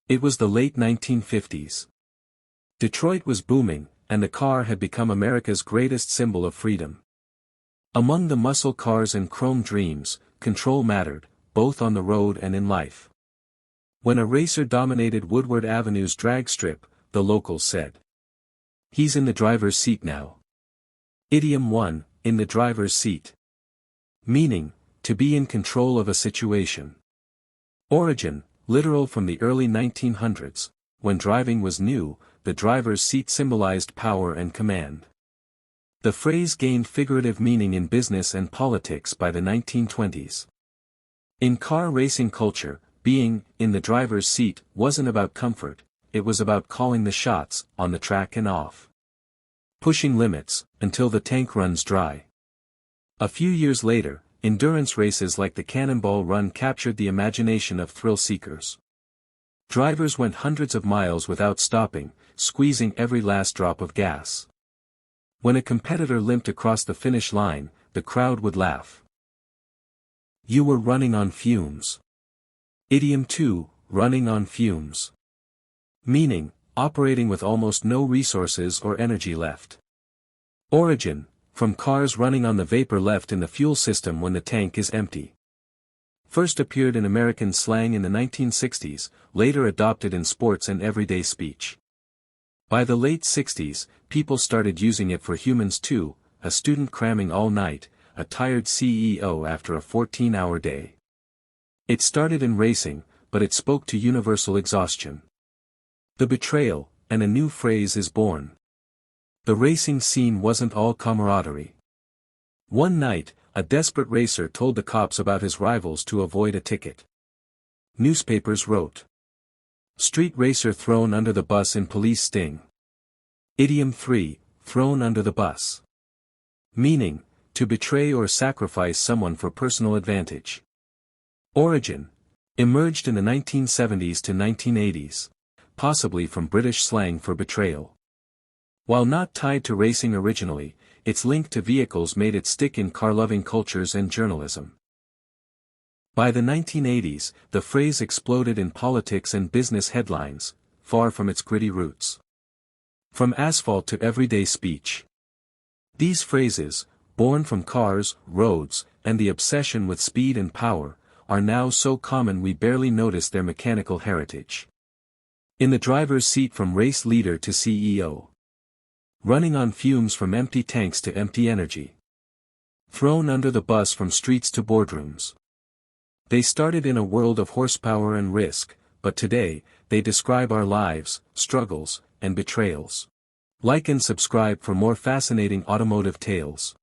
It was the late 1950s. Detroit was booming, and the car had become America's greatest symbol of freedom. Among the muscle cars and chrome dreams, control mattered, both on the road and in life. When a racer dominated Woodward Avenue's drag strip, the locals said, "He's in the driver's seat now." Idiom 1, in the driver's seat. Meaning, to be in control of a situation. Origin, literal from the early 1900s, when driving was new, the driver's seat symbolized power and command. The phrase gained figurative meaning in business and politics by the 1920s. In car racing culture, being in the driver's seat wasn't about comfort, it was about calling the shots, on the track and off. Pushing limits, until the tank runs dry. A few years later, endurance races like the Cannonball Run captured the imagination of thrill seekers. Drivers went hundreds of miles without stopping, squeezing every last drop of gas. When a competitor limped across the finish line, the crowd would laugh. You were running on fumes. Idiom 2, running on fumes. Meaning, operating with almost no resources or energy left. Origin, from cars running on the vapor left in the fuel system when the tank is empty. First appeared in American slang in the 1960s, later adopted in sports and everyday speech. By the late 60s, people started using it for humans too, a student cramming all night, a tired CEO after a 14-hour day. It started in racing, but it spoke to universal exhaustion. The betrayal, and a new phrase is born. The racing scene wasn't all camaraderie. One night, a desperate racer told the cops about his rivals to avoid a ticket. Newspapers wrote, "Street racer thrown under the bus in police sting." Idiom 3, thrown under the bus. Meaning, to betray or sacrifice someone for personal advantage. Origin, emerged in the 1970s to 1980s, possibly from British slang for betrayal. While not tied to racing originally, its link to vehicles made it stick in car-loving cultures and journalism. By the 1980s, the phrase exploded in politics and business headlines, far from its gritty roots. From asphalt to everyday speech. These phrases, born from cars, roads, and the obsession with speed and power, are now so common we barely notice their mechanical heritage. In the driver's seat from race leader to CEO. Running on fumes from empty tanks to empty energy. Thrown under the bus from streets to boardrooms. They started in a world of horsepower and risk, but today, they describe our lives, struggles, and betrayals. Like and subscribe for more fascinating automotive tales.